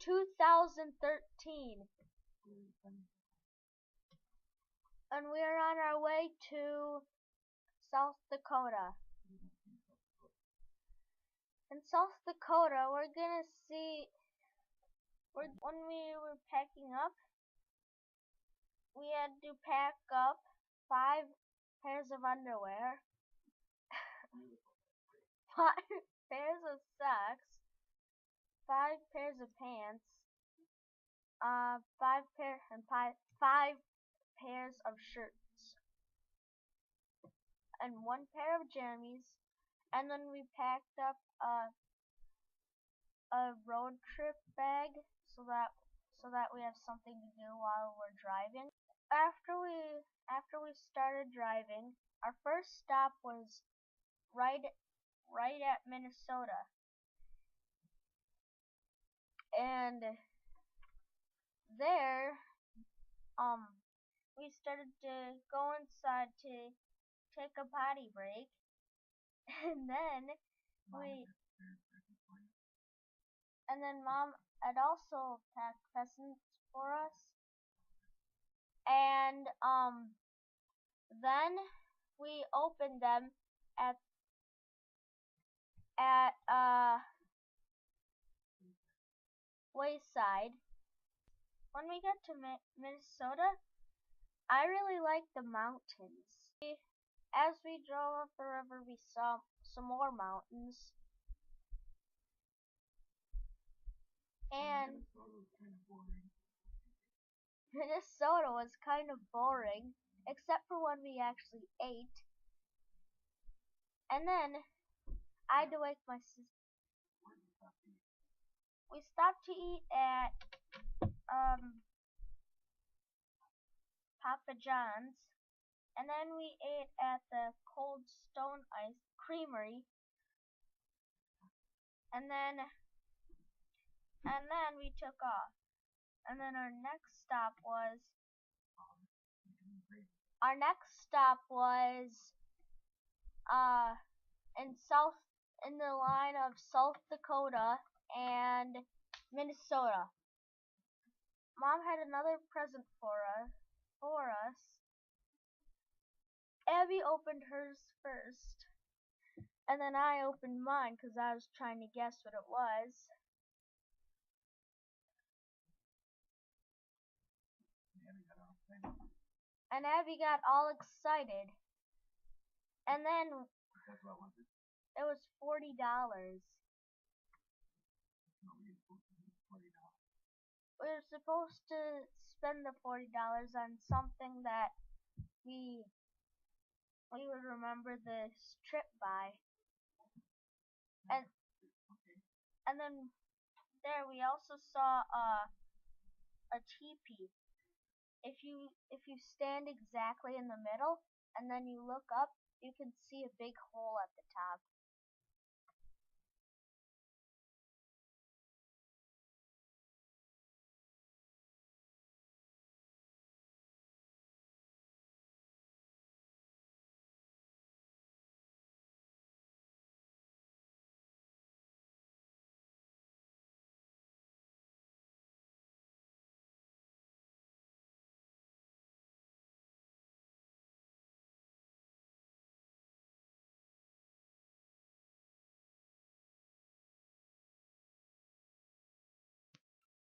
2013. And we're on our way to South Dakota. In South Dakota, we're gonna see, when we were packing up, we had to pack up 5 pairs of underwear, 5 pairs of socks, 5 pairs of pants, 5 pairs of shirts, and 1 pair of jammies. And then we packed up a road trip bag so that we have something to do while we're driving. After we started driving, our first stop was right at Minnesota. And there we started to go inside to take a potty break. And then Mom had also packed presents for us. And then we opened them at Wayside. When we got to Minnesota, I really liked the mountains. As we drove up the river, we saw some more mountains. And Minnesota was kind of boring, except for when we actually ate. And then I had to wake my sister. We stopped to eat at Papa John's, and then we ate at the Cold Stone Ice Creamery. And then we took off. And then our next stop was in the line of South Dakota and Minnesota. Mom had another present for us. Abby opened hers first, and then I opened mine because I was trying to guess what it was. And Abby got all excited. And then it was $40. We were supposed to spend the $40 on something that we would remember this trip by. And then there we also saw a teepee. If you stand exactly in the middle and then you look up, you can see a big hole at the top.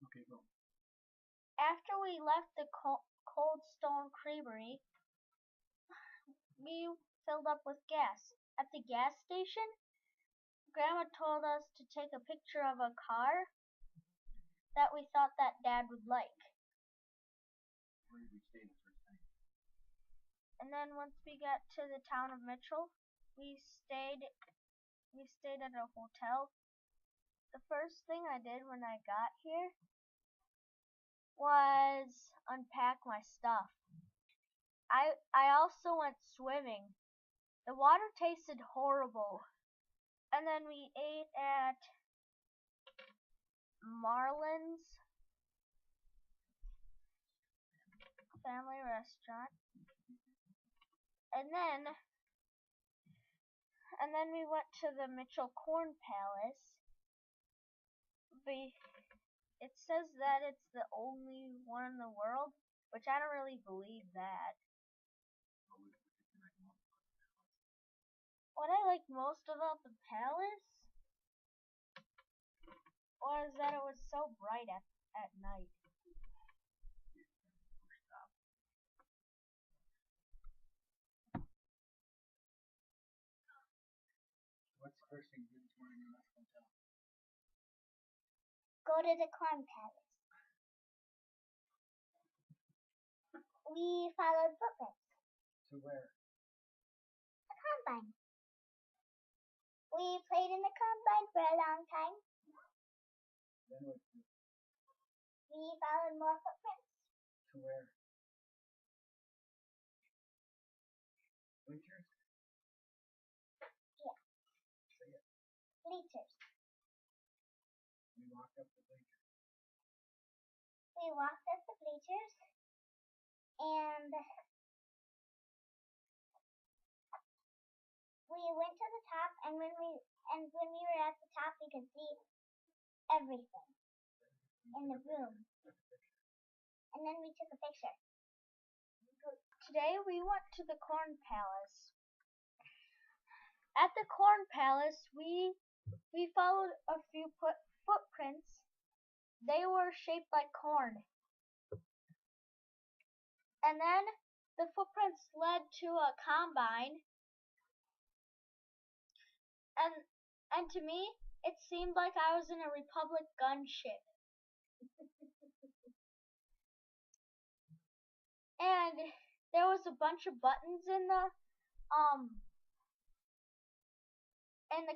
Okay, go. After we left the Cold Stone Creamery, we filled up with gas. At the gas station, Grandma told us to take a picture of a car that we thought that Dad would like. Where did we stay the first night? And then once we got to the town of Mitchell, we stayed at a hotel. The first thing I did when I got here was unpack my stuff. I also went swimming. The water tasted horrible. And then we ate at Marlin's Family Restaurant. And then we went to the Mitchell Corn Palace it says that it's the only one in the world, which I don't really believe that. What I like most about the palace was that it was so bright at night. What's the first thing you do this morning when you left the hotel? Go to the corn palace. We followed footprints. To where? The combine. We played in the combine for a long time. Then what? We followed more footprints. To where? Bleachers? Yeah. Say it. Bleachers. We walked up the bleachers. We walked up the bleachers and we went to the top, and when we were at the top, we could see everything in the room. And then we took a picture. Today we went to the Corn Palace. At the Corn Palace, we followed a few footprints. They were shaped like corn. And then the footprints led to a combine. And to me, it seemed like I was in a Republic gunship. And there was a bunch of buttons in the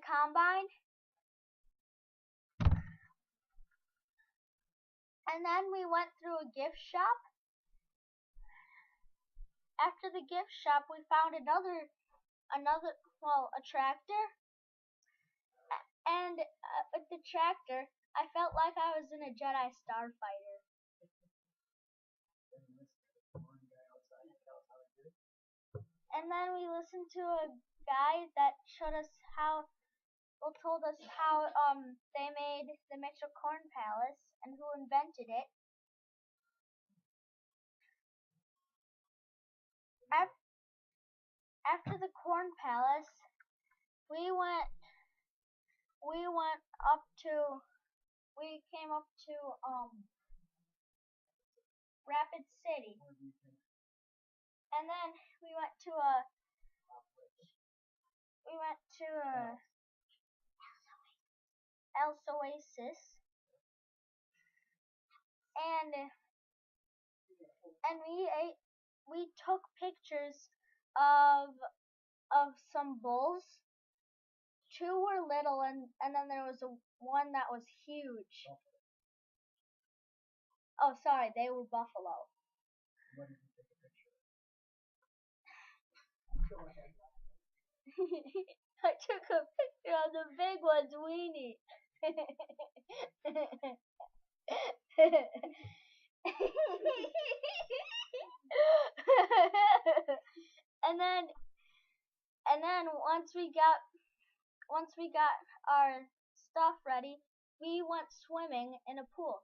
combine. And then we went through a gift shop. After the gift shop, we found a tractor. And with the tractor, I felt like I was in a Jedi Starfighter. And then we listened to a guy that told us how they made the Mitchell Corn Palace and who invented it. After the Corn Palace, we came up to Rapid City. And then we went to El Oasis. And we took pictures of some bulls. Two were little, and then there was one that was huge. Oh, sorry, they were buffalo. What did you take a picture of? Go ahead. I took a picture of the big one's weenie. and then once we got our stuff ready, we went swimming in a pool.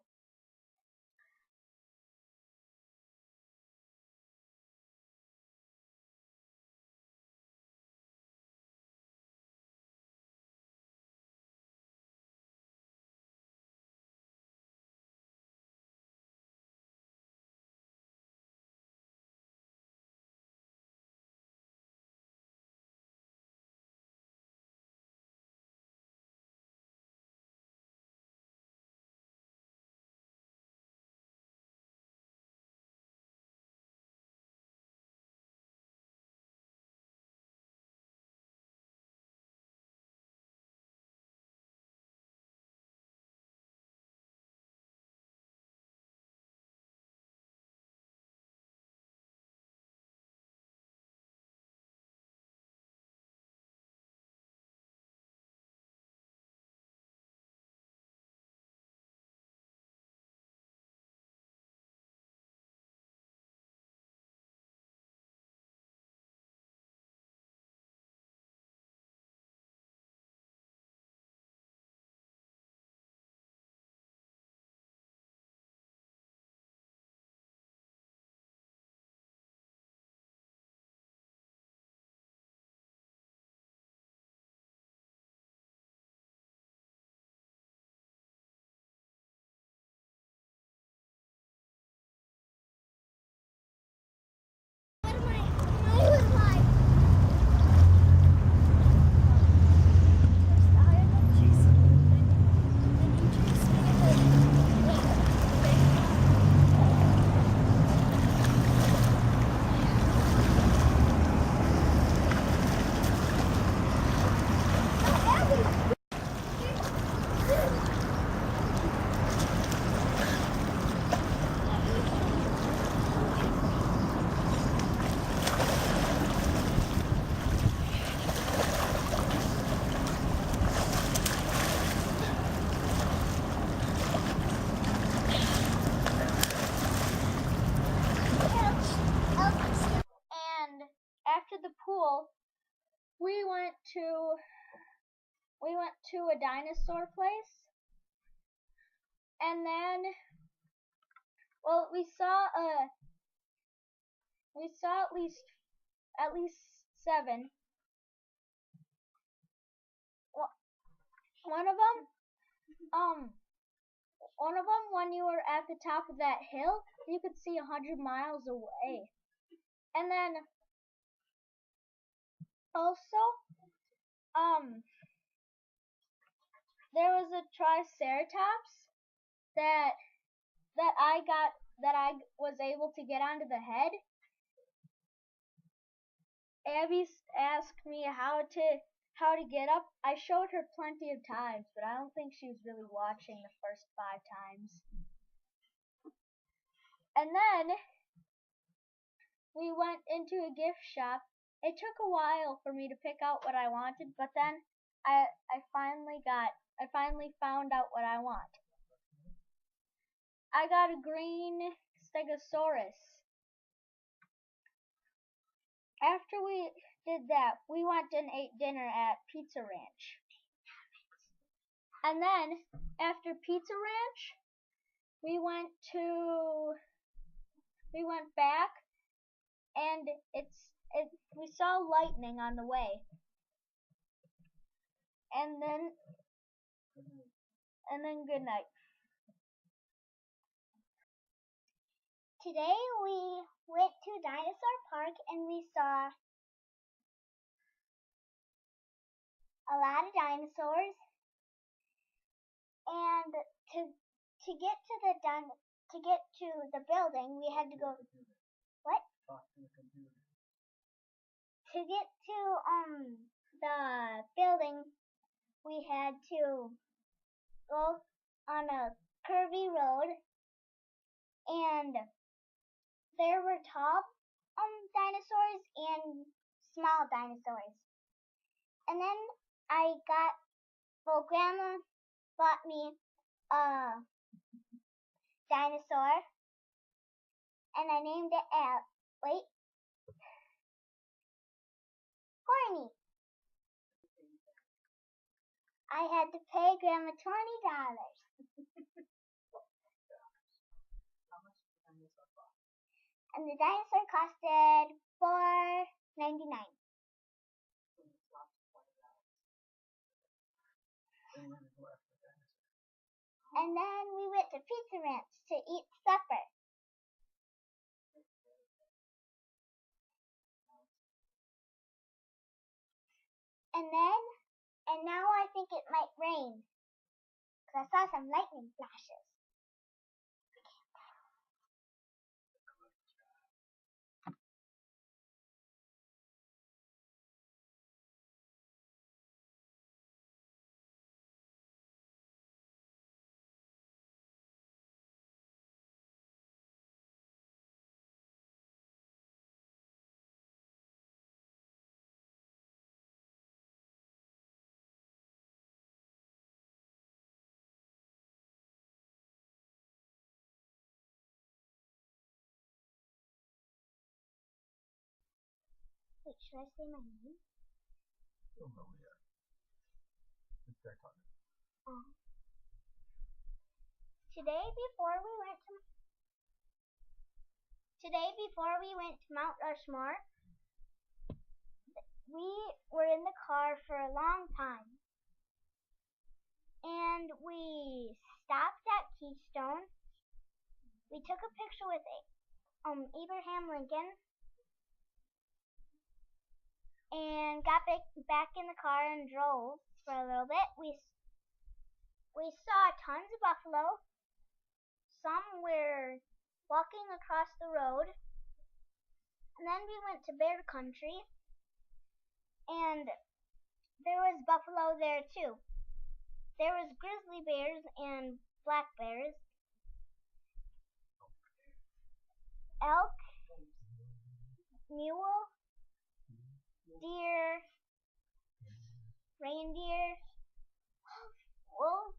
went to a dinosaur place, and then we saw at least 7. One of them, when you were at the top of that hill, you could see 100 miles away. And then also, there was a triceratops that I was able to get onto the head. Abby asked me how to get up. I showed her plenty of times, but I don't think she was really watching the first 5 times. And then we went into a gift shop. It took a while for me to pick out what I wanted, but then I finally found out what I want. I got a green Stegosaurus. After we did that, we went and ate dinner at Pizza Ranch. And then after Pizza Ranch, we went back, and we saw lightning on the way. And then good night. Today we went to Dinosaur Park and we saw a lot of dinosaurs. And to get to the building, we had to go. What? Talk to the computer. To get to the building, we had to go on a curvy road, and there were tall dinosaurs and small dinosaurs. And then Grandma bought me a dinosaur, and I named it Horny. I had to pay Grandma $20. How much did the dinosaur cost? And the dinosaur costed $4.99. So it's lost $20. Then we're gonna go after the dinosaur. And then we went to Pizza Ranch to eat supper. And now I think it might rain, because I saw some lightning flashes. Wait, should I say my name? You'll know we are. Let's start talking. Today before we went to Mount Rushmore, we were in the car for a long time. And we stopped at Keystone. We took a picture with Abraham Lincoln. And got back in the car and drove for a little bit. We saw tons of buffalo. Some were walking across the road. And then we went to bear country. And there was buffalo there too. There was grizzly bears and black bears. Elk, mule, deer, reindeer, wolves,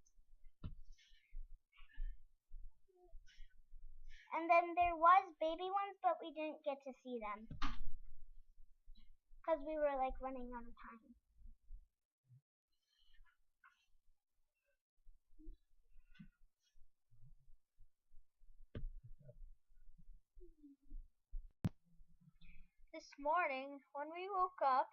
and then there was baby ones, but we didn't get to see them. because we were like running out of time. This morning when we woke up,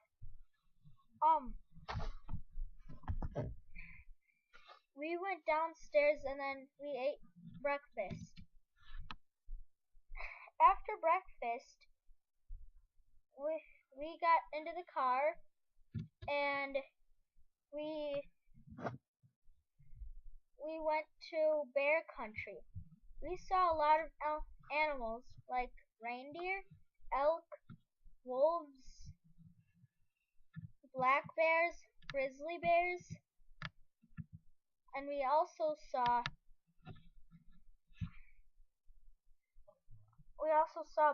we went downstairs and then we ate breakfast. After breakfast, we got into the car and we went to bear country. We saw a lot of animals like reindeer, elk, wolves, black bears, grizzly bears, and we also saw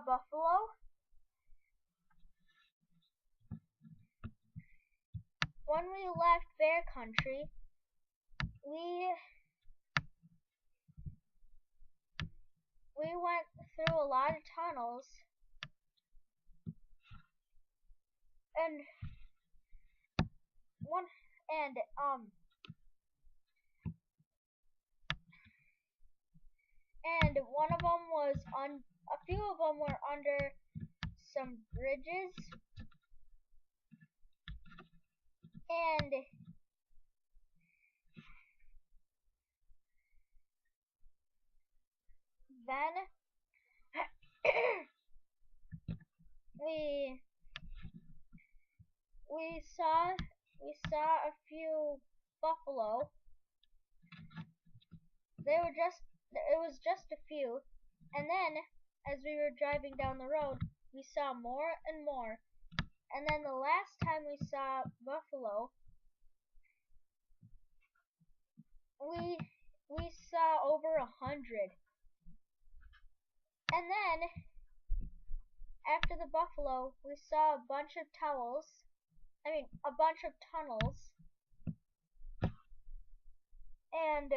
buffalo. When we left bear country, we went through a lot of tunnels and one of them was a few of them were under some bridges, and then we saw a few buffalo. It was just a few, and then as we were driving down the road, we saw more and more. And then the last time we saw buffalo, we saw over 100. And then after the buffalo, we saw a bunch of a bunch of tunnels, and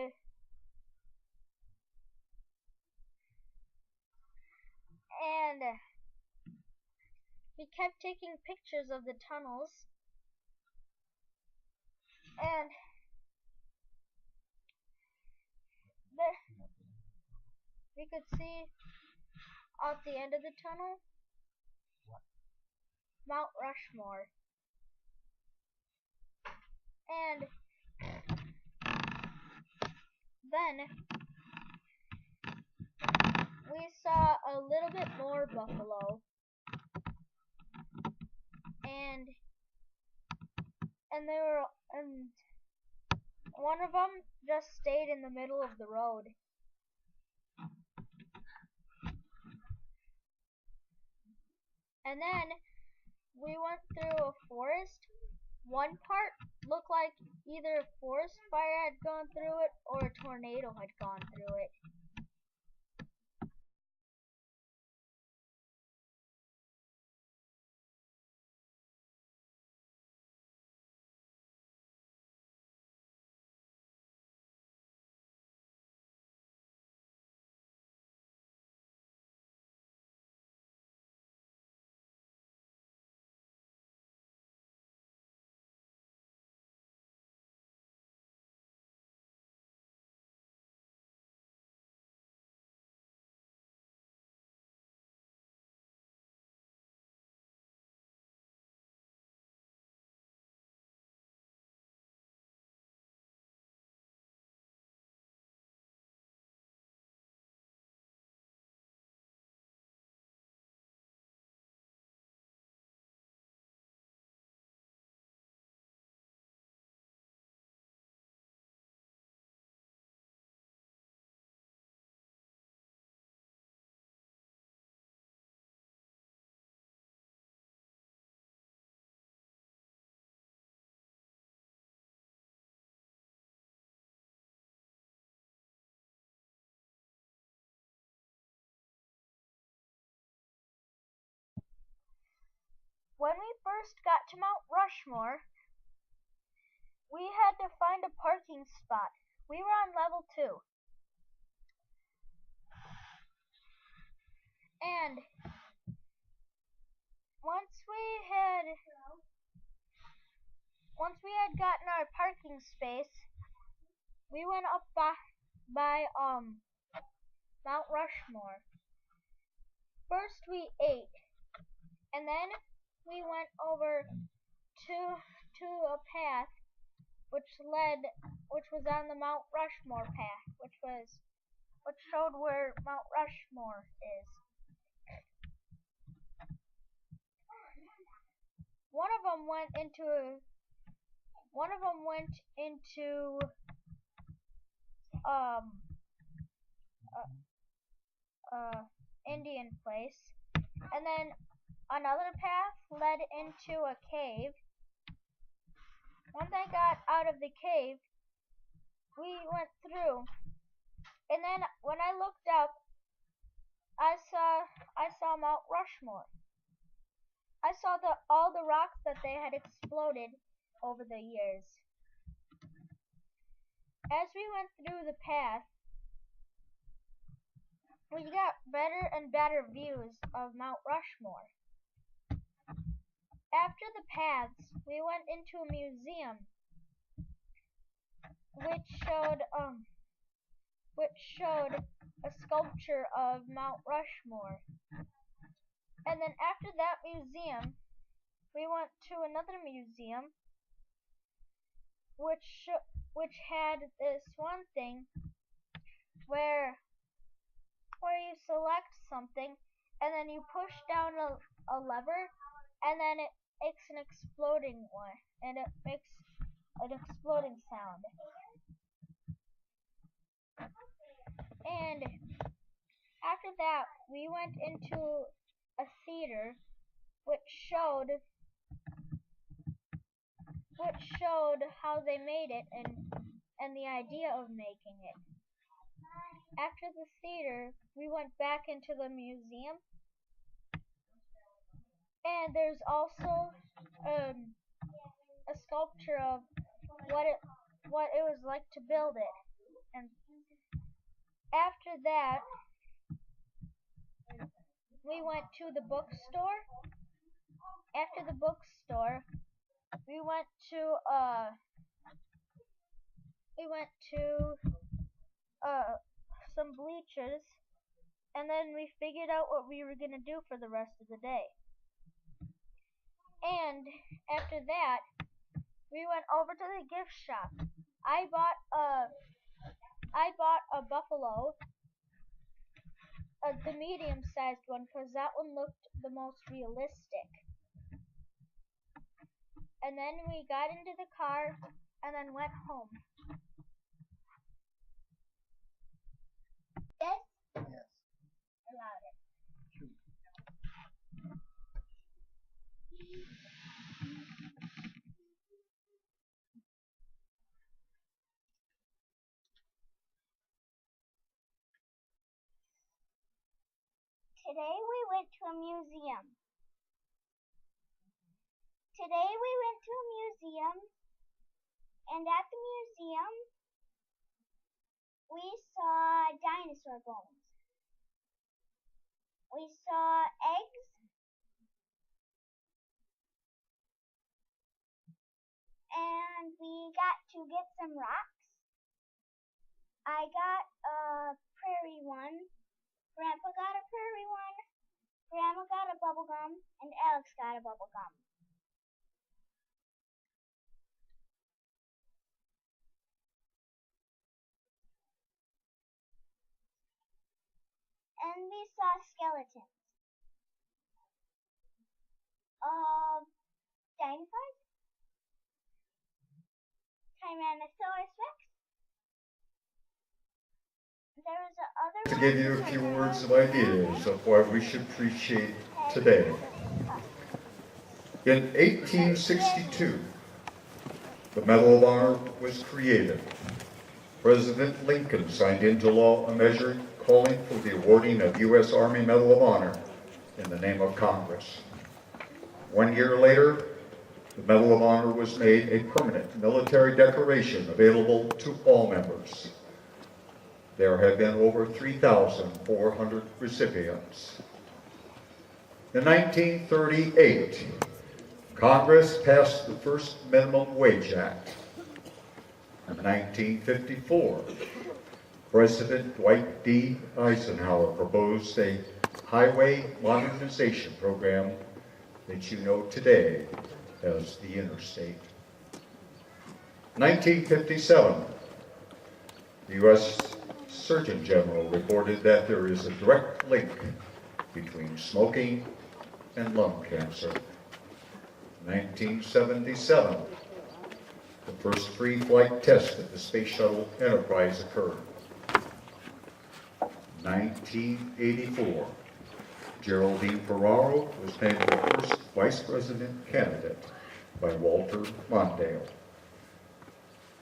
we kept taking pictures of the tunnels, and there we could see out the end of the tunnel Mount Rushmore. And then we saw a little bit more buffalo, and one of them just stayed in the middle of the road. And then we went through a forest. One part looked like either a forest fire had gone through it or a tornado had gone through it. When we first got to Mount Rushmore, we had to find a parking spot. We were on level 2. And once we had once we had gotten our parking space, we went up by Mount Rushmore. First we ate, and then we went over to a path which was on the Mount Rushmore path, which showed where Mount Rushmore is. One of them went into Indian place, and then another path led into a cave. Once I got out of the cave, we went through, and then when I looked up, I saw Mount Rushmore. I saw all the rocks that they had exploded over the years. As we went through the path, we got better and better views of Mount Rushmore. After the paths, we went into a museum which showed a sculpture of Mount Rushmore. And then after that museum, we went to another museum which had this one thing where you select something and then you push down a lever and then it makes an exploding one, and it makes an exploding sound. And after that, we went into a theater which showed how they made it and the idea of making it. After the theater, we went back into the museum, and there's also a sculpture of what it was like to build it. And after that, we went to the bookstore. After the bookstore, we went to some bleachers, and then we figured out what we were gonna do for the rest of the day. And after that, we went over to the gift shop. I bought a buffalo, the medium-sized one, because that one looked the most realistic. And then we got into the car and then went home. Yes? Yes. Allowed it. Shoot. Today we went to a museum. And at the museum, we saw dinosaur bones. We saw eggs. And we got to get some rocks. I got a prairie one. Grandpa got a prairie one. Grandma got a bubble gum, and Alex got a bubble gum. And we saw skeletons of dinosaurs, Tyrannosaurus Rex. There was other To give you a few words of ideas of what we should appreciate today. In 1862, the Medal of Honor was created. President Lincoln signed into law a measure calling for the awarding of U.S. Army Medal of Honor in the name of Congress. 1 year later, the Medal of Honor was made a permanent military decoration available to all members. There have been over 3,400 recipients. In 1938, Congress passed the first Minimum Wage Act. In 1954, President Dwight D. Eisenhower proposed a highway modernization program that you know today as the Interstate. 1957, the U.S. Surgeon General reported that there is a direct link between smoking and lung cancer. 1977, the first free flight test of the Space Shuttle Enterprise occurred. 1984, Geraldine Ferraro was named the first vice president candidate by Walter Mondale,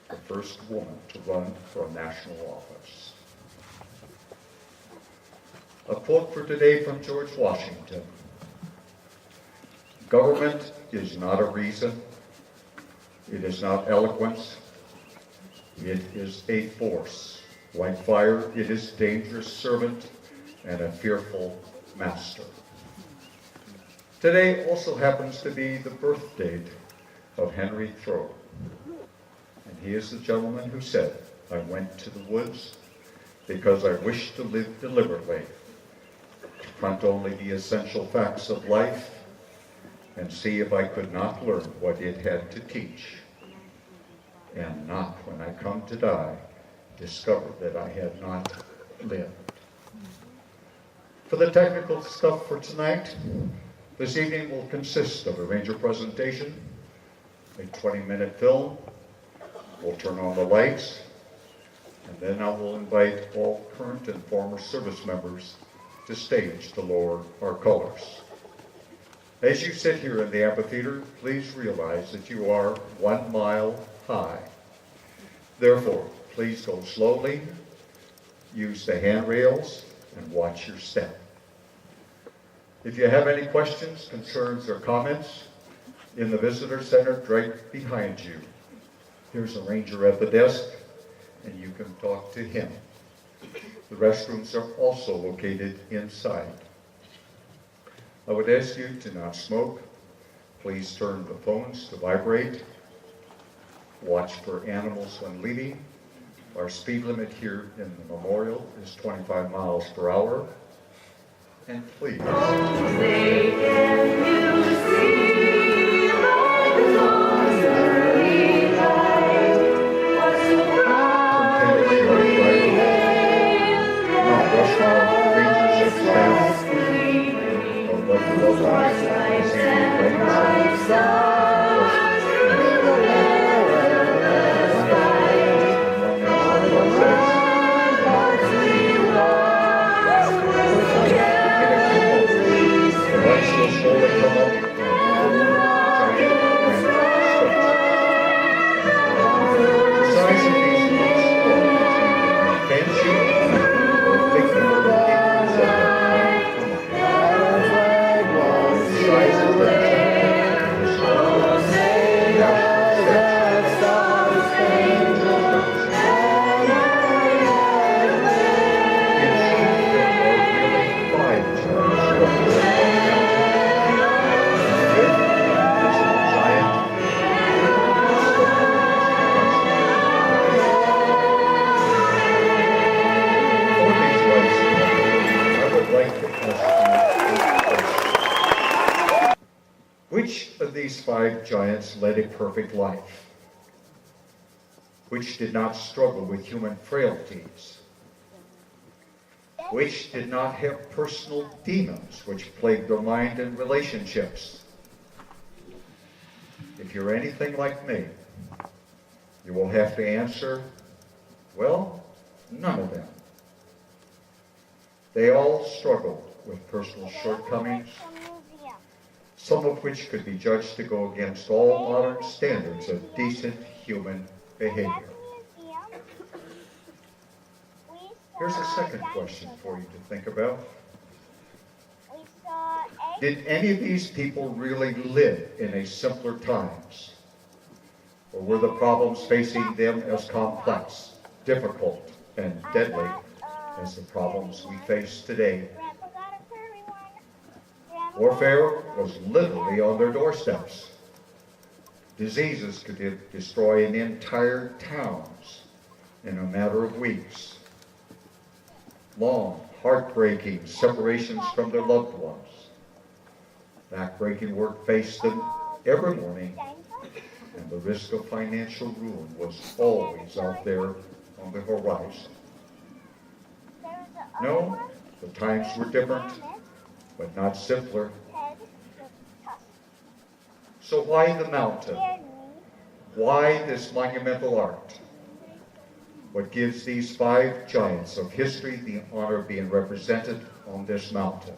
the first woman to run for a national office. A quote for today from George Washington. Government is not a reason, it is not eloquence, it is a force. Like fire, it is a dangerous servant and a fearful master. Today also happens to be the birth date of Henry Thoreau. And he is the gentleman who said, "I went to the woods because I wished to live deliberately, confront only the essential facts of life, and see if I could not learn what it had to teach, and not, when I come to die, discover that I had not lived." For the technical stuff for tonight, this evening will consist of a ranger presentation, a 20-minute film. We'll turn on the lights, and then I will invite all current and former service members to stage to lower our colors. As you sit here in the amphitheater, please realize that you are 1 mile high. Therefore, please go slowly, use the handrails, and watch your step. If you have any questions, concerns, or comments, in the visitor center right behind you, here's a ranger at the desk, and you can talk to him. The restrooms are also located inside. I would ask you to not smoke. Please turn the phones to vibrate. Watch for animals when leaving. Our speed limit here in the memorial is 25 miles per hour. And please. Which of these 5 giants led a perfect life? Which did not struggle with human frailties? Which did not have personal demons which plagued their mind and relationships? If you're anything like me, you will have to answer, well, none of them. They all struggled with personal shortcomings, some of which could be judged to go against all modern standards of decent human behavior. Here's a second question for you to think about. Did any of these people really live in a simpler times? Or were the problems facing them as complex, difficult, and deadly as the problems we face today? Warfare was literally on their doorsteps. Diseases could destroy entire towns in a matter of weeks. Long, heartbreaking separations from their loved ones. Backbreaking work faced them every morning, and the risk of financial ruin was always out there on the horizon. No, the times were different, but not simpler. So why the mountain? Why this monumental art? What gives these 5 giants of history the honor of being represented on this mountain?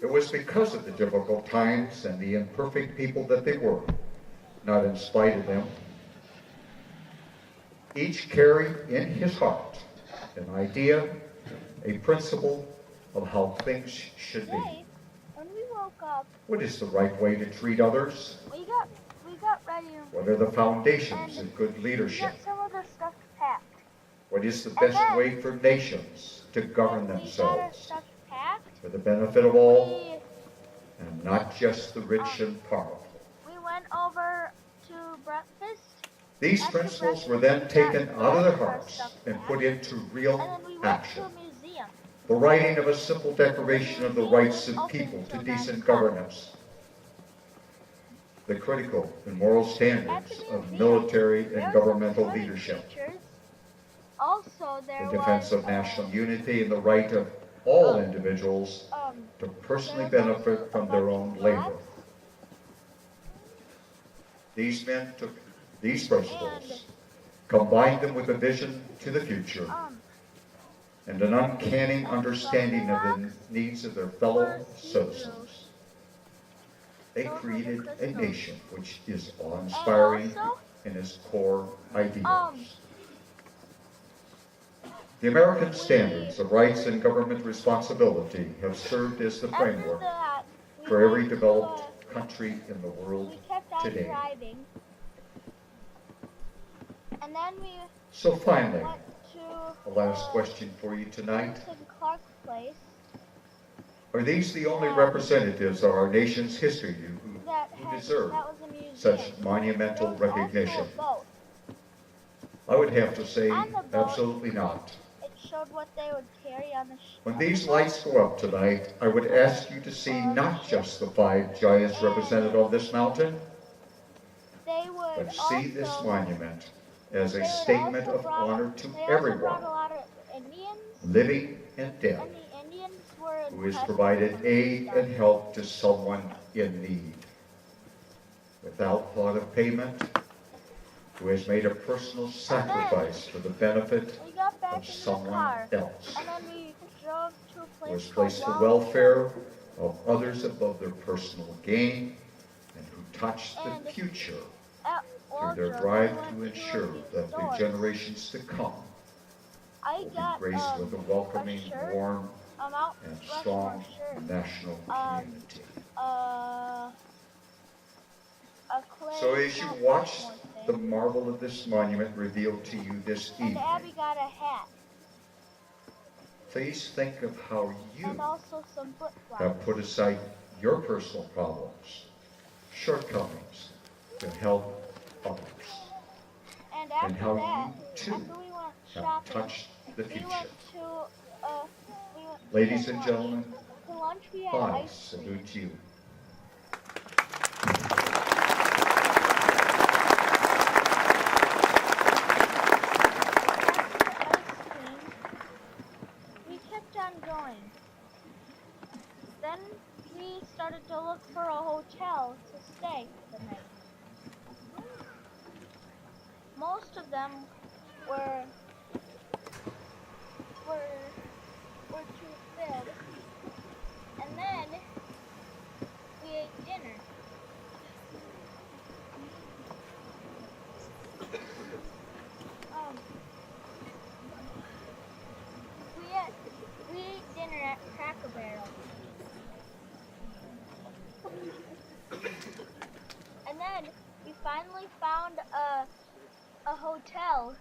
It was because of the difficult times and the imperfect people that they were, not in spite of them. Each carried in his heart an idea, a principle of how things should be. When we woke up, What is the right way to treat others? we got ready. What are the foundations of good We leadership? got some of the stuff packed. What is the best way for nations to govern We got our themselves stuff packed. for the benefit of all We and not just the rich and powerful? went over to breakfast, These principles were then taken out of their hearts and put into and real then we went action. to a museum. The writing of a simple declaration of the rights of people to decent governance. The critical and moral standards of military and governmental leadership. Also, there The defense of national unity and the right of all individuals to personally benefit from their own labor. These men took these principles, combined them with a vision to the future, and an uncanny understanding of the needs of their fellow citizens. They created a nation which is awe-inspiring in its core ideals. The American standards of rights and government responsibility have served as the framework for every developed country in the world we kept on today. driving, and then we So finally, went to the last question for you tonight. to Clark's place. Are these the only representatives of our nation's history who deserve That was a museum. such monumental There was recognition? also a boat. I would have to say On the boat, absolutely not. It showed what they would carry on the ship. When these lights go up tonight, I would ask you to see not just the 5 giants represented on this mountain, They would but see this also- monument as they a would statement also of brought- honor to they also brought a everyone, lot of Indians, living and dead, and the Indians were who has impressed provided with aid them. and help to someone in need, without thought of payment, who has made a personal sacrifice for the benefit We got back of in the someone car, else, and then we drove to a who place has called placed the Wall welfare of others above their personal gain, and who touched the And future at through their Waldorf, drive we to went to ensure these that the stores. generations to come I will be got graced with a welcoming, shirt, warm, a Mount and Rushmore strong shirt, national Um, community. a clay So as you Mount watch Rushmore the thing, marvel of this monument revealed to you this and evening, Abby got a hat, please think of how you and also some flip flops. have put aside your personal problems, shortcomings to help others, And and after how that, you too after we went have shopping, touched the we future. went to we went to Ladies get and lunch. gentlemen, For lunch we had I ice cream. salute you. We kept on going. Then we started to look for a hotel to stay for the night. Most of them were too filled. And then we ate dinner. We ate dinner at Cracker Barrel. And then we finally found a hotel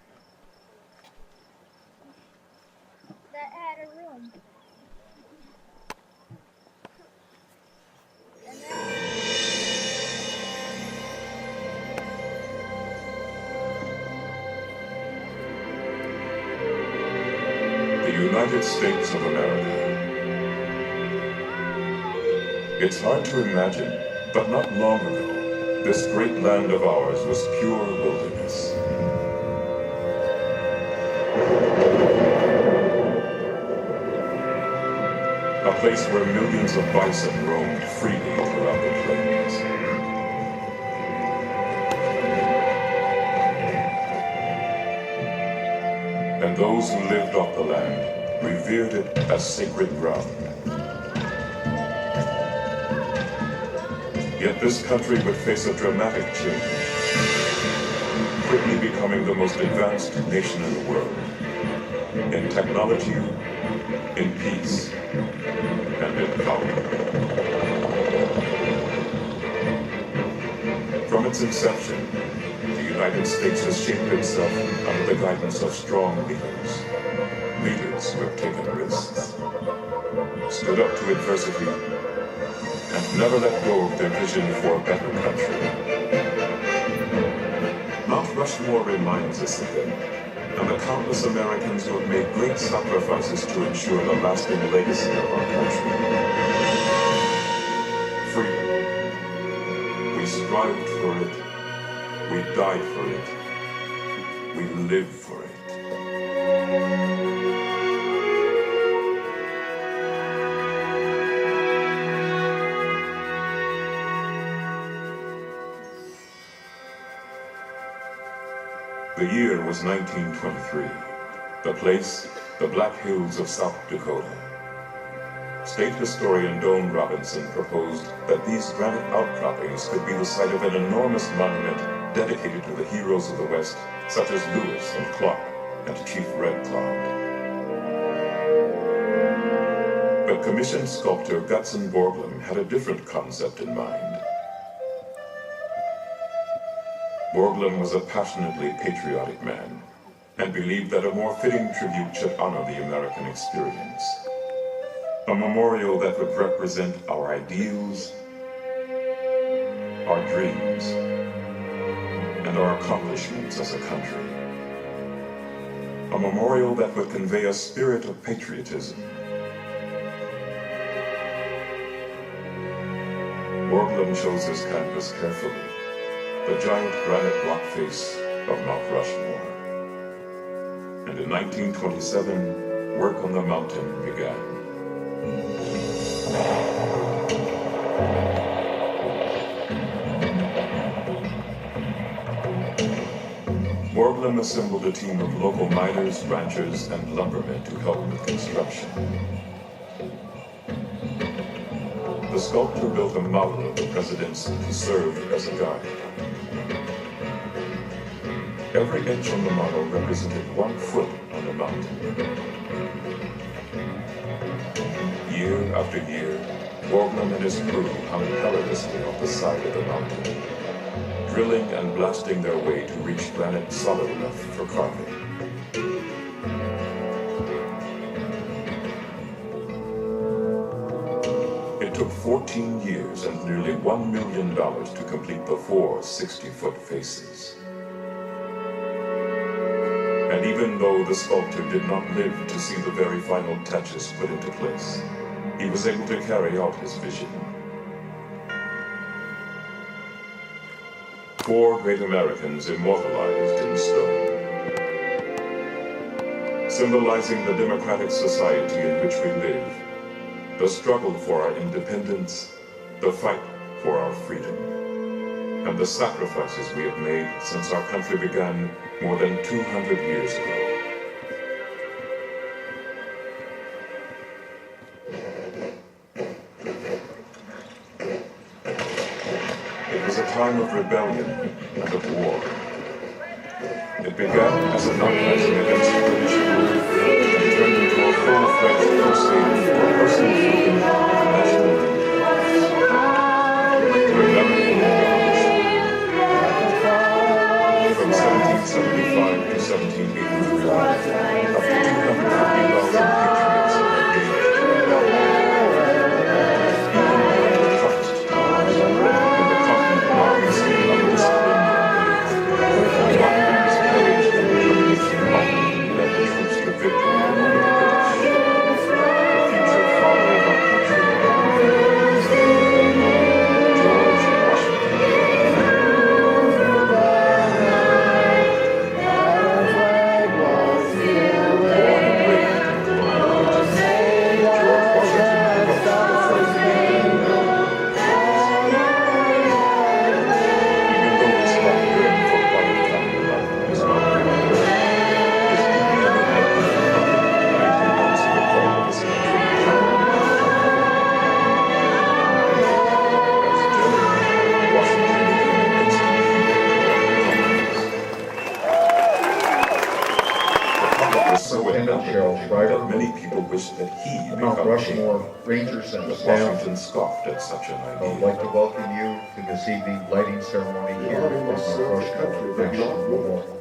that had a room. And then The United States of America. It's hard to imagine, but not long ago, this great land of ours was pure wilderness. A place where millions of bison roamed freely throughout the plains. And those who lived off the land revered it as sacred ground. Yet this country would face a dramatic change, quickly becoming the most advanced nation in the world, in technology, in peace, and in power. From its inception, the United States has shaped itself under the guidance of strong leaders, leaders who have taken risks, stood up to adversity, and never let go of their vision for a better country. Mount Rushmore reminds us of them, and the countless Americans who have made great sacrifices to ensure the lasting legacy of our country. Freedom. We strived for it. We died for it. We live for it. The year was 1923. The place, the Black Hills of South Dakota. State historian Doane Robinson proposed that these granite outcroppings could be the site of an enormous monument dedicated to the heroes of the West, such as Lewis and Clark and Chief Red Cloud. But commissioned sculptor Gutzon Borglum had a different concept in mind. Borglum was a passionately patriotic man and believed that a more fitting tribute should honor the American experience. A memorial that would represent our ideals, our dreams, and our accomplishments as a country. A memorial that would convey a spirit of patriotism. Borglum chose his canvas carefully. The giant granite rock face of Mount Rushmore. And in 1927, work on the mountain began. Borglum assembled a team of local miners, ranchers, and lumbermen to help with construction. The sculptor built a model of the presidents who served as a guide. Every inch on the model represented 1 foot on the mountain. Year after year, Borglum and his crew hung perilously on the side of the mountain, drilling and blasting their way to reach granite solid enough for carving. It took 14 years and nearly $1 million to complete the 4 60-foot faces. And even though the sculptor did not live to see the very final touches put into place, he was able to carry out his vision. 4 great Americans immortalized in stone, symbolizing the democratic society in which we live, the struggle for our independence, the fight for our freedom, and the sacrifices we have made since our country began more than 200 years ago. It was a time of rebellion and of war. It began as an uprising against the British rule and turned into a full-fledged crusade for personal freedom and national independence. The American Revolution. From 1775 to 1783, up to 250,000 patriots engaged in rebellion. Even during the toughest times, when the continent marked an undisciplined Buckley's courage and determination often led the troops to victory over the British. driver, that many people wished that he the Mount become king. Rushmore Rangers and But staff, Washington scoffed at such an I would idea. like to welcome you to this evening lighting ceremony The here army on must the serve the Rushmore country, but National not Memorial.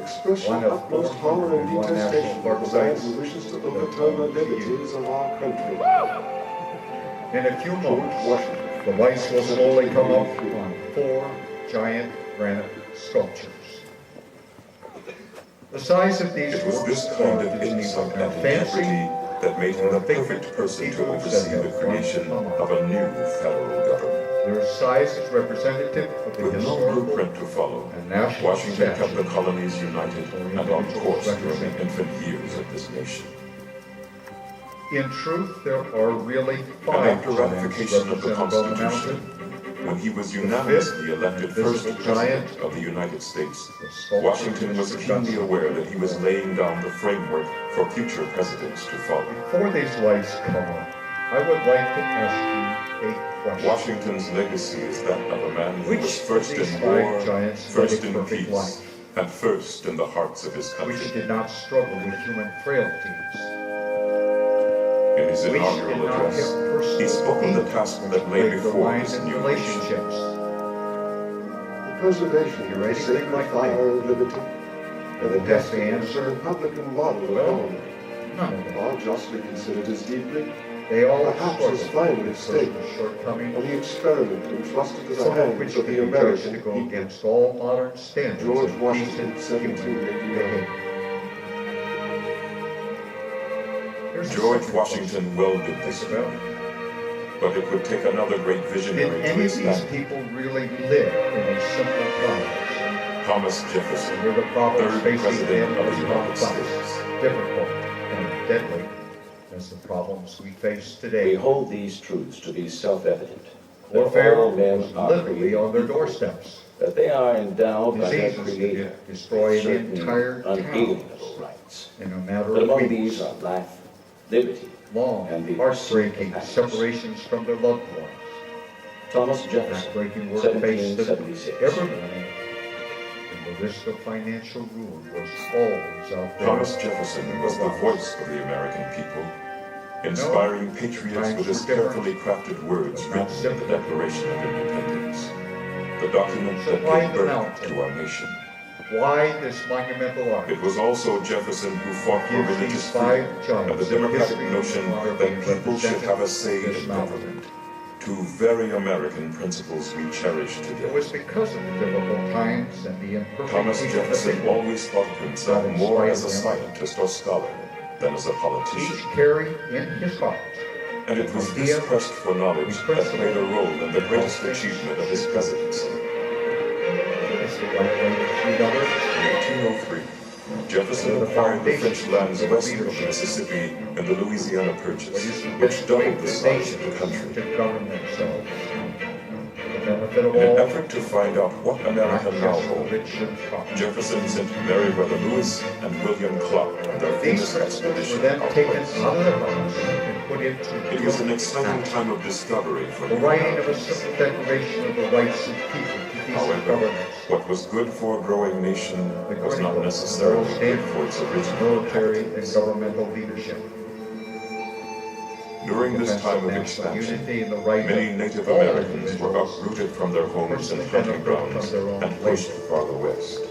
Express One your of utmost horror and 401 national detestation park for the man sites who wishes to that overturn the belong to you. liberties of our country. In a few George moments, Washington. the lights will slowly come up on 4 giant granite sculptures. The size of these It was works this of kind art of is insight neither and fancy integrity that made him the perfect person to oversee the creation of a new federal government. their size is representative of the With no historical blueprint to follow, and national Washington kept the stature. colonies united and on course during the infant years of this nation. In truth, there are really And 5 after giants ratification of the represented on the Constitution, mountain. when he was unanimously elected first visible president giant, of the United States, The sculpture Washington was Mr. keenly Johnson. aware that he was laying down the framework for future presidents to follow. Before these lights come on, I would like to ask you a question. Washington's legacy is that of a man who Which was of first these in 5 war, giants first led in a perfect peace, life, and first in the hearts of his which country. did not struggle with human frailties, In his which did inaugural not have address, personal he spoke of the demons task which that lay plagued the before minds this and new nation. relationships. The preservation You of the ready? sacred Like fire fire. of liberty And and the the best destiny of answer, the Republican model of Well, government none of them. are justly considered as deeply They all perhaps struggle as finely with stated personal shortcomings, on the experiment entrusted to the some of hands which of can the be judged to American go people. against all modern standards George of Washington, decent human 1789. behavior. Here's a George second Washington welded this question. Think union, but it would take another great Did visionary to any of these expand. people really live in these simple times? Thomas Jefferson, Were the problems third facing president them of as the United complex, States. difficult, and deadly as the problems we face We today? hold these truths to be self-evident. That Warfare all men was are literally created on their equal, doorsteps. that they are endowed by their Diseases Creator that destroyed with certain entire unalienable towns rights. in a matter That of among weeks. these are life, liberty. Long, and the heartbreaking pursuit of separations from their loved ones. Thomas Jefferson, Heartbreaking work faced them 1776. everybody. And the risk of financial ruin was always out there. Thomas Jefferson was the voice of the American people, inspiring patriots with his carefully crafted words written in the Declaration of Independence, the document that gave birth to our nation. Why this monumental art? It was also Jefferson who fought for Gives religious these freedom 5 giants and the of democratic history notion and honor that being people should have a represented say this in mountain. government. 2 very American principles we cherish It today. was because of the difficult times and the imperfect Thomas people of the Jefferson people. always thought of himself more as a scientist or scholar than as a politician. Each carried in his heart And it was this quest for knowledge that played a role in the greatest achievement of his presidency. it's the right way to treat others. In 1803, Jefferson acquired the French lands west of the Mississippi and the Louisiana What Purchase, is the which best way doubled the for size of the nations country. to govern themselves? For the benefit of In an all, effort to find out what not America now just the owned, rich and powerful. Jefferson sent Meriwether Lewis and William Clark on their These famous principles were expedition then out taken west. out of their hearts and put into It was an real exciting action. time of discovery for The the writing of a Americans. simple declaration of the rights of people to decent However, governance, what was good for a growing nation the was not critical necessarily moral good standards for its of original military and inhabitants. governmental leadership. During this Defense time of national expansion, unity and the right many of Native all Americans were individuals uprooted from their homes and hunting grounds and pushed farther west.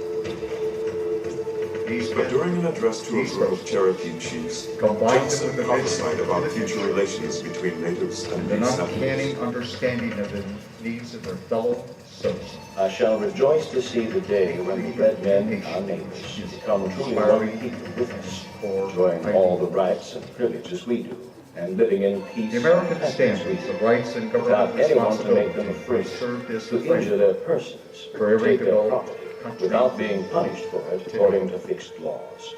These But men during an address to a group of Cherokee chiefs, combined Johnson with the prophesied vision about of the future relations between natives and and an these uncanny settlers. understanding of the needs of their fellow citizens. I shall rejoice to see the day when the red men, our neighbors, become truly one people with us, enjoying all the rights and privileges we do, and living in peace The American and happiness we standards do, of rights and without government anyone to make them responsibility afraid, served as the to injure framework their persons, for or every take their developed property, country without being punished for it according to fixed laws.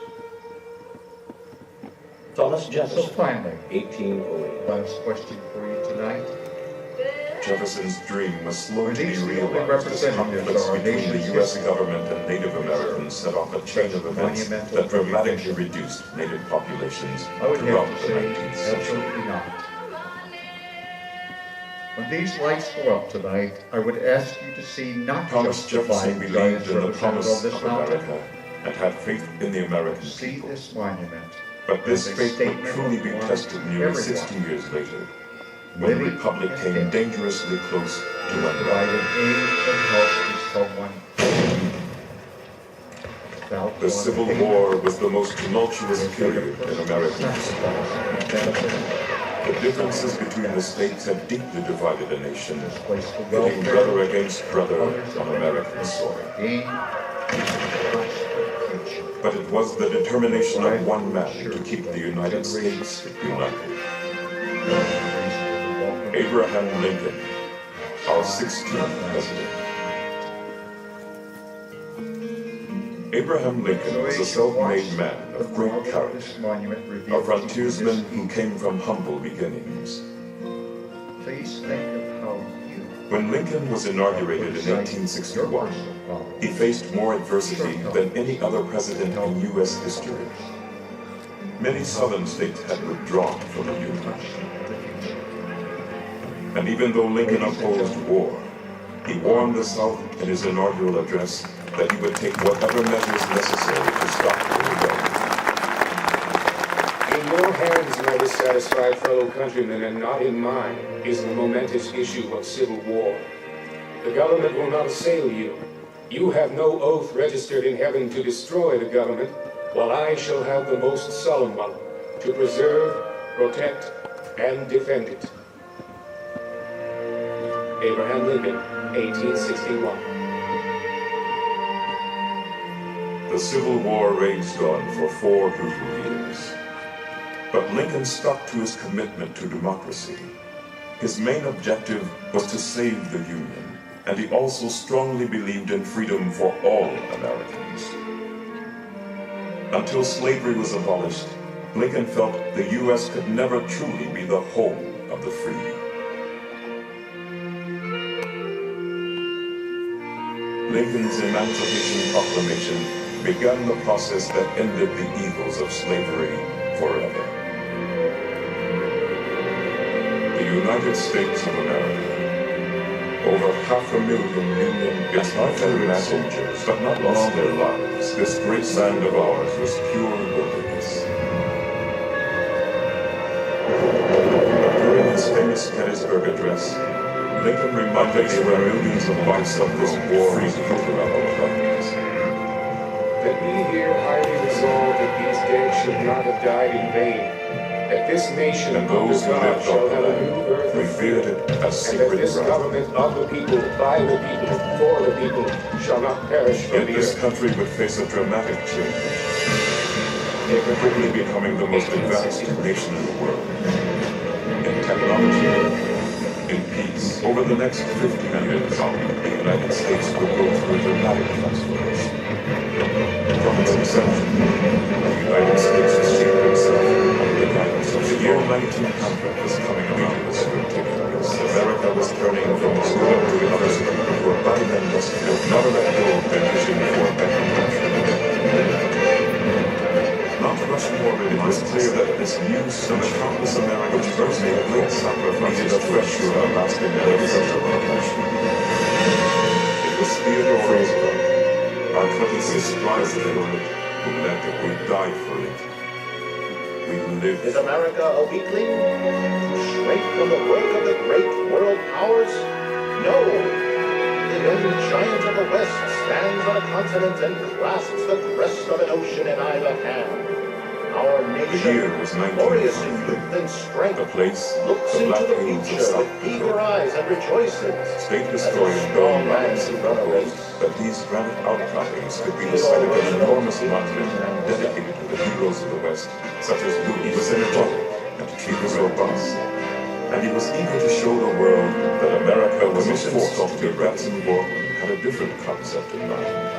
Thomas So Jefferson, finally, 1808. last question for you tonight. Jefferson's dream was slow to be These realized as representatives conflicts of our between the nation's U.S. history government and Native Americans set off a chain of events Monumental that dramatically recognition. reduced Native populations I would throughout have the to say 19th century. absolutely not. When these lights go up tonight, I would ask you to see not Thomas just the Jefferson 5 believed giants in the represented promise on this of mountain. America and had faith in the American See people. this monument But this as a faith would statement truly be of tested nearly everyone 60 years later, when the living Republic and came dead dangerously close to provided unraveling. aid and help to someone without The Civil War was the most tumultuous period in American history. The differences between the states had deeply divided a nation, pitting brother against brother on American soil. But it was the determination of one man to keep the United States united. Abraham Lincoln, our 16th president. Abraham Lincoln was a self-made man of great courage, a frontiersman who came from humble beginnings. Please think of how you, When Lincoln was inaugurated in 1861, he faced more adversity than any other president in U.S. history. Many southern states had withdrawn from the Union. And even though Lincoln opposed war, he warned the South in his inaugural address that he would take whatever measures necessary to stop the rebellion. In your hands, my dissatisfied fellow countrymen, and not in mine, is the momentous issue of civil war. The government will not assail you. You have no oath registered in heaven to destroy the government, while I shall have the most solemn one, to preserve, protect, and defend it. Abraham Lincoln, 1861. The Civil War raged on for 4 brutal years. But Lincoln stuck to his commitment to democracy. His main objective was to save the Union, and he also strongly believed in freedom for all Americans. Until slavery was abolished, Lincoln felt the U.S. could never truly be the home of the free. Lincoln's Emancipation Proclamation began the process that ended the evils of slavery forever. The United States of America. Over 500,000 Union its Confederate soldiers, but not lost their lives. This great land of ours was pure wilderness. During his famous Gettysburg Address, Lincoln reminded there were millions of whites of this war free to That we here highly resolve that these dead should not have died in vain, that this nation and under those who God lived shall on have the a new land birth of revered freedom, it as and that sacred this ground. government of the people, by the people, for the people, shall not perish from Yet the this earth. country would face a dramatic change, quickly becoming the most advanced nation in the world. In technology, in peace. Over the next 50 years, the United States will go through a dramatic transformation. From its inception, the United States has shaped itself under the guidance of the year 1900 was coming around us ridiculous. America was turning from the school to the other school for a body that was not let go of their vision for a better country. Mount Rushmore, it was clear that this new and the countless Americans first made a great sacrifice of fresh to a lasting legacy of our nation. It was Theodore Roosevelt, our 26th president, who meant that we died for it. We lived. Is America a weakling? To shrink from the work of the great world powers? No! The young giant of the West stands on a continent and grasps the crest of an ocean in either hand. Our The nation, year was glorious in 1900. youth and strength, The place, looks the into Black the Hills of future South with eager Dakota. eyes and rejoices. State As a historian strong Don man Robinson to run a proposed race. that these granite outcroppings could be the site of an enormous monument dedicated to the heroes of the West, such as Louis Senegal and Chico Bus. And he was eager to show the world that America was a force to be Ratzenberg had a different concept in mind.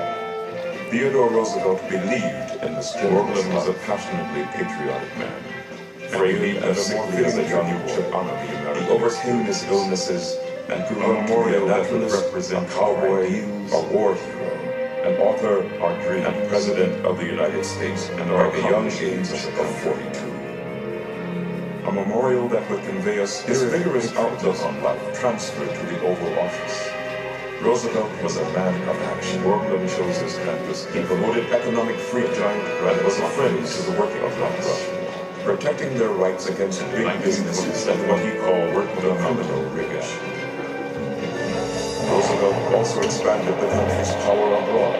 Theodore Roosevelt believed in the spirit. Borglum was a passionately patriotic man. Frail and sickly as a young should honor the American. He overcame his illnesses and grew a memorial that would represent a cowboy, a war hero, an author, our dream, and president of the United States, and our young age of 42. A memorial that would convey a his vigorous outlook on life transferred to the Oval Office. Roosevelt was a man of action. Borglum chose his campus. He promoted economic freedom and was a friend to the working class. protecting their rights against big businesses and what he called the criminal rich. Roosevelt also expanded the country's power abroad.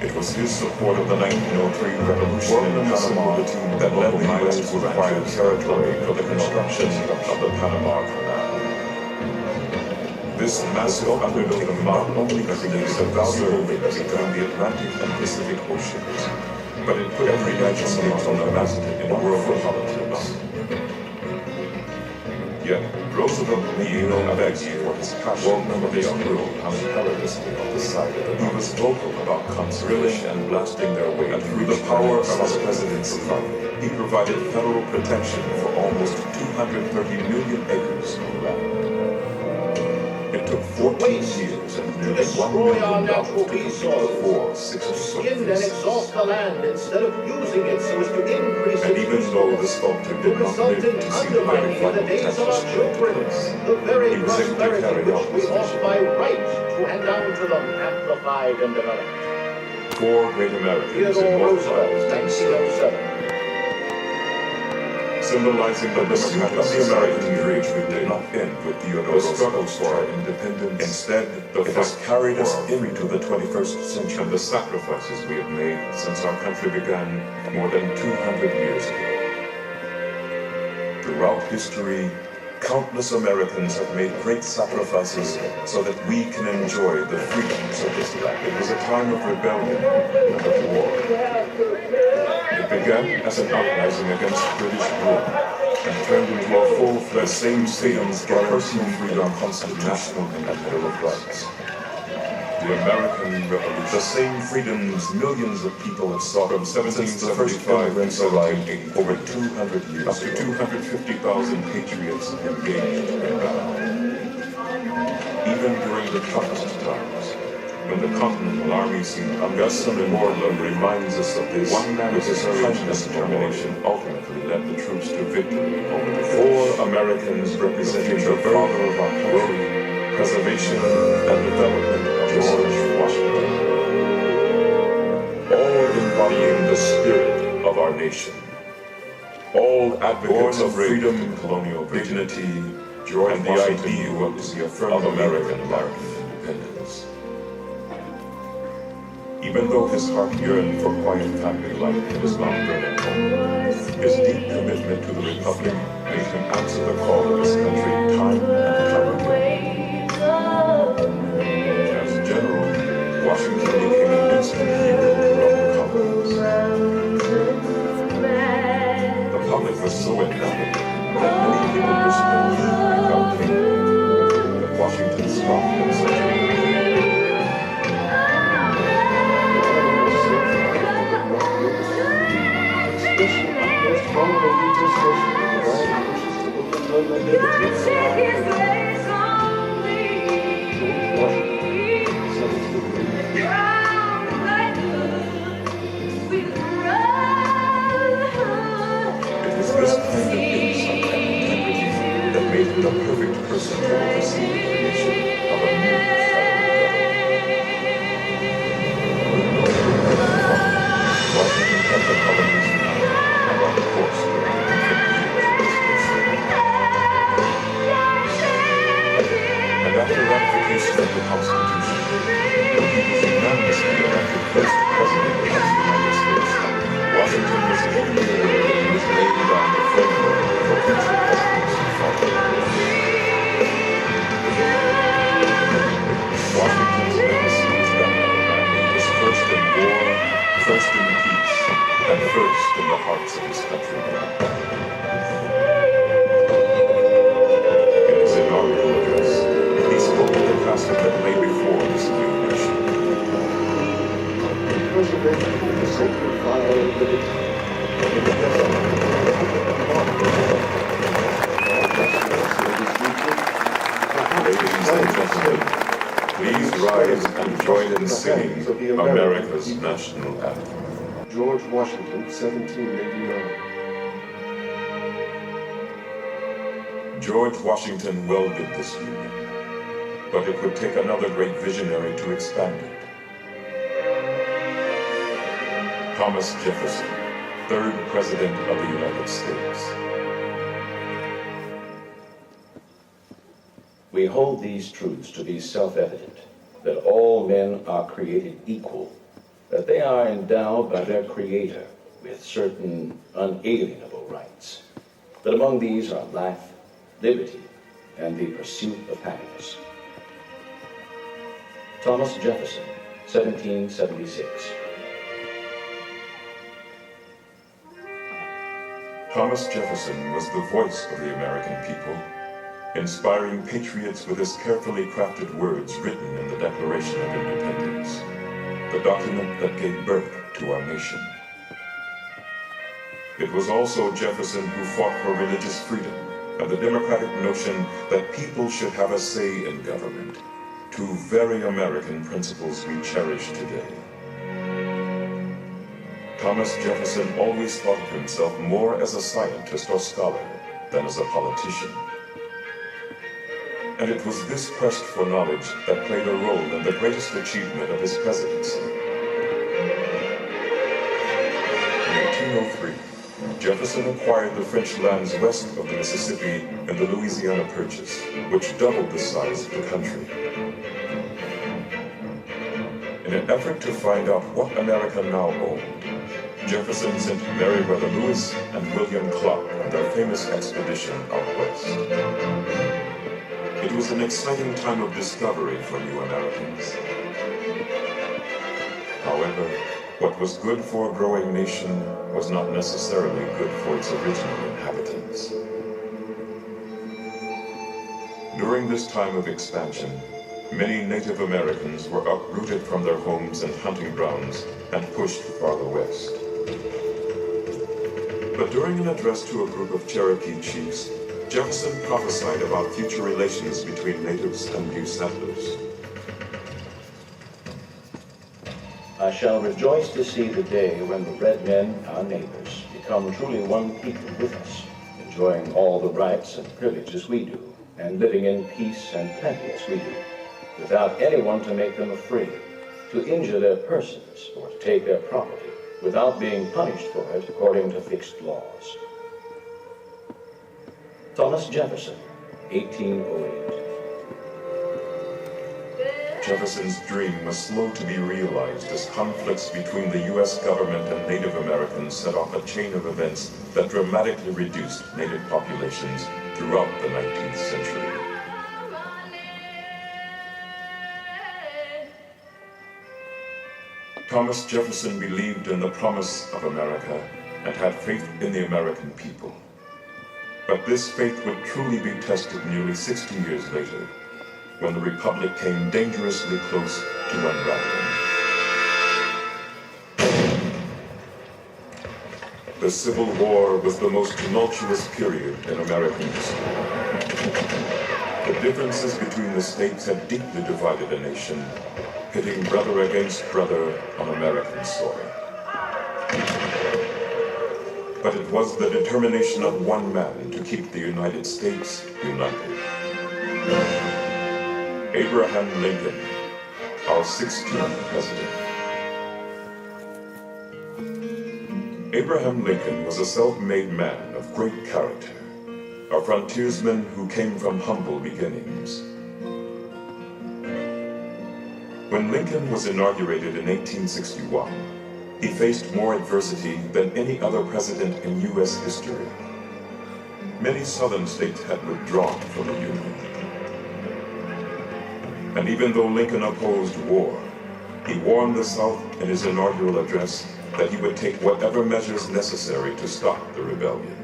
It was his support of the 1903 revolution in Panama that led the U.S. to acquire territory for the construction of the Panama Canal. This massive undertaking not only created a valuable link between the Atlantic and Pacific Oceans, but it put every United States on the map in world politics. Yet, Roosevelt being known for his passion for the unreal hung perilously on the side of the He was vocal about conservation and blasting their way, and through the power of his presidency, he provided federal protection for almost 230 million acres of land. It took 14 years and nearly $1 million to complete the 4 6-foot Skin and exhaust the land instead of using it so as to increase And its even though the usefulness. sculptor To did not result live in to see the undermining in the final days of Texas our children the very he was able to prosperity carry which out we his ought mission. by right to hand down to them amplified and developed. 4 great Americans Theodore Roosevelt, immortalized, 1907. symbolizing the pursuit of the American dream did not end with Theodore Roosevelt's for our independence. Instead, it has carried us into the 21st century and the sacrifices we have made since our country began more than 200 years ago. Throughout history, countless Americans have made great sacrifices so that we can enjoy the freedoms of this land. It was a time of rebellion and of war. It began as an uprising against British rule and turned into a full-fledged same freedoms for personal freedom, national and federal rights. The American Revolution, the same freedoms millions of people have sought from 1775 to 1780, over 200 years, up to 250,000 patriots engaged in battle. Even during the toughest times, when the Continental Army seemed Augustin and Moreland reminds us of this. One man with his kindness and determination ultimately led the troops to victory over the 4 Americans representing the father of our country, preservation and development of George Washington. All embodying the spirit of our nation. All advocates of freedom, colonial dignity, and the ideal of American independence. Even though his heart yearned for quiet family life in his Mount Vernon home, his deep commitment to the Republic made him answer the call of his country time and time again. As general, Washington became an instant hero throughout the colonies. The public was so enamored that many people wished that he would become king, but Washington stopped him saying, the perfect person to oversee the creation of a new Washington kept the colonies united and on course during the 50 years of his And after ratification of the Constitution, he was unanimously elected first President of the United States. Washington was a leader who was laying down the framework for future presidents to follow. Washington's legacy is that of a man who was first in war, first in peace, and first in the hearts of his countrymen. In his inaugural address, he spoke of the task that lay before this new nation. The preservation of the sacred fire of liberty. Ladies and gentlemen, please rise and join in singing America's national anthem. George Washington, 1789. George Washington welded this union, but it would take another great visionary to expand it. Thomas Jefferson, third President of the United States. We hold these truths to be self-evident, that all men are created equal, that they are endowed by their Creator with certain unalienable rights, that among these are life, liberty, and the pursuit of happiness. Thomas Jefferson, 1776. Thomas Jefferson was the voice of the American people, inspiring patriots with his carefully crafted words written in the Declaration of Independence, the document that gave birth to our nation. It was also Jefferson who fought for religious freedom and the democratic notion that people should have a say in government, two very American principles we cherish today. Thomas Jefferson always thought of himself more as a scientist or scholar than as a politician. And it was this quest for knowledge that played a role in the greatest achievement of his presidency. In 1803, Jefferson acquired the French lands west of the Mississippi in the Louisiana Purchase, which doubled the size of the country. In an effort to find out what America now owned, Jefferson sent Meriwether Lewis and William Clark on their famous expedition out west. It was an exciting time of discovery for new Americans. However, what was good for a growing nation was not necessarily good for its original inhabitants. During this time of expansion, many Native Americans were uprooted from their homes and hunting grounds and pushed farther west. But during an address to a group of Cherokee chiefs, Jefferson prophesied about future relations between natives and new settlers. I shall rejoice to see the day when the red men, our neighbors, become truly one people with us, enjoying all the rights and privileges we do, and living in peace and plenty as we do, without anyone to make them afraid, to injure their persons, or to take their property, without being punished for it according to fixed laws. Thomas Jefferson, 1808. Jefferson's dream was slow to be realized as conflicts between the U.S. government and Native Americans set off a chain of events that dramatically reduced Native populations throughout the 19th century. Thomas Jefferson believed in the promise of America and had faith in the American people. But this faith would truly be tested nearly 60 years later, when the Republic came dangerously close to unraveling. The Civil War was the most tumultuous period in American history. The differences between the states had deeply divided a nation, pitting brother against brother on American soil. But it was the determination of one man to keep the United States united. Abraham Lincoln, our 16th president. Abraham Lincoln was a self-made man of great character, a frontiersman who came from humble beginnings. When Lincoln was inaugurated in 1861, he faced more adversity than any other president in U.S. history. Many southern states had withdrawn from the Union. And even though Lincoln opposed war, he warned the South in his inaugural address that he would take whatever measures necessary to stop the rebellion.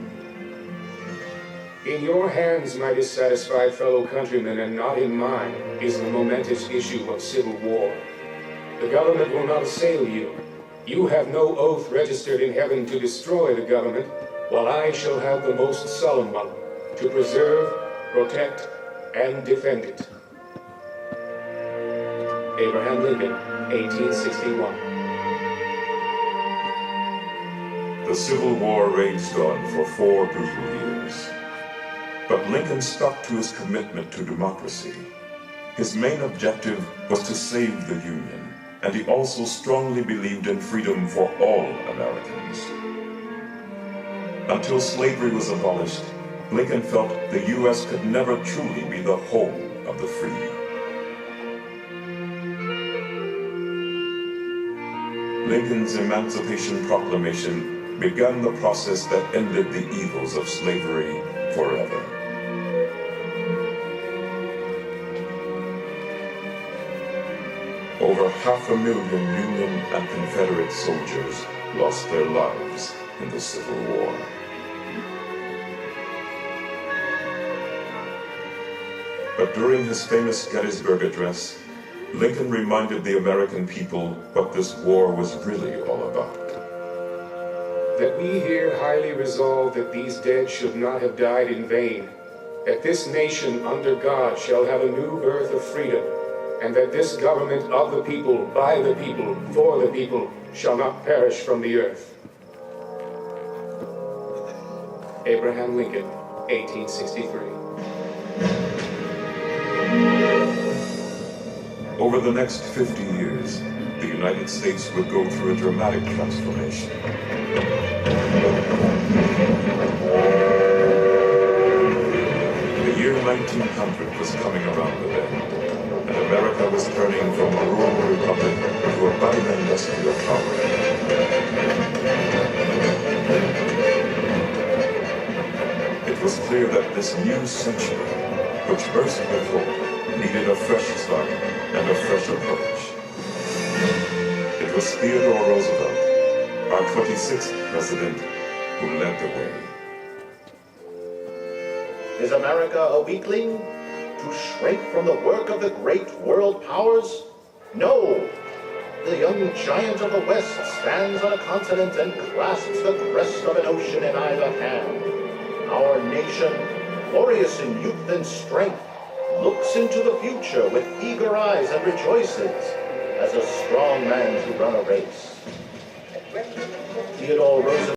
In your hands, my dissatisfied fellow countrymen, and not in mine, is the momentous issue of civil war. The government will not assail you. You have no oath registered in heaven to destroy the government, while I shall have the most solemn one, to preserve, protect, and defend it. Abraham Lincoln, 1861. The Civil War raged on for 4 brutal years. But Lincoln stuck to his commitment to democracy. His main objective was to save the Union, and he also strongly believed in freedom for all Americans. Until slavery was abolished, Lincoln felt the U.S. could never truly be the home of the free. Lincoln's Emancipation Proclamation began the process that ended the evils of slavery forever. Over 500,000 Union and Confederate soldiers lost their lives in the Civil War. But during his famous Gettysburg Address, Lincoln reminded the American people what this war was really all about. That we here highly resolve that these dead should not have died in vain, that this nation under God shall have a new birth of freedom, and that this government of the people, by the people, for the people, shall not perish from the earth. Abraham Lincoln, 1863. Over the next 50 years, the United States would go through a dramatic transformation. The year 1900 was coming around the bend, and America was turning from a rural republic to a budding industrial power. It was clear that this new century, which burst with hope, needed a fresh start and a fresh approach. It was Theodore Roosevelt, our 26th president, who led the way. Is America a weakling to shrink from the work of the great world powers? No! The young giant of the West stands on a continent and clasps the crest of an ocean in either hand. Our nation, glorious in youth and strength, looks into the future with eager eyes and rejoices as a strong man to run a race. Theodore Roosevelt